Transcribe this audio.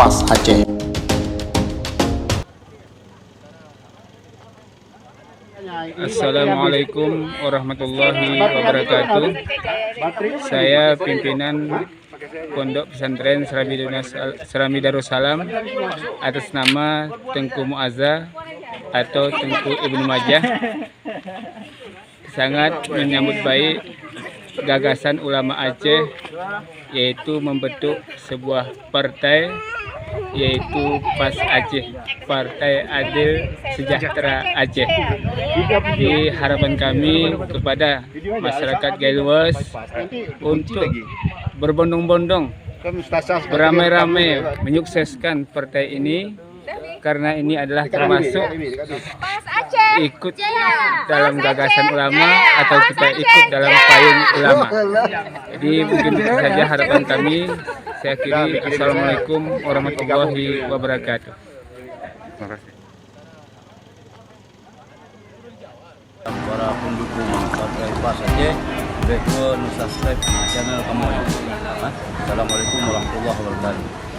PAS Aceh. Assalamualaikum warahmatullahi wabarakatuh. Saya pimpinan Pondok Pesantren Serami Darussalam atas nama Tengku Muazza atau Tengku Ibnu Majah sangat menyambut baik gagasan ulama Aceh, yaitu membentuk sebuah partai, yaitu PAS Aceh, Partai Adil Sejahtera Aceh. Di harapan kami kepada masyarakat Gailuwes untuk berbondong-bondong, beramai-ramai menyukseskan partai ini, karena ini adalah termasuk ikut dalam gagasan ulama atau kita ikut dalam payung ulama. Jadi mungkin itu saja harapan kami. Saya akhiri. Assalamualaikum warahmatullahi wabarakatuh. Terima kasih. Para pendukung partai PAS Aceh, subscribe channel kami. Assalamualaikum warahmatullahi wabarakatuh.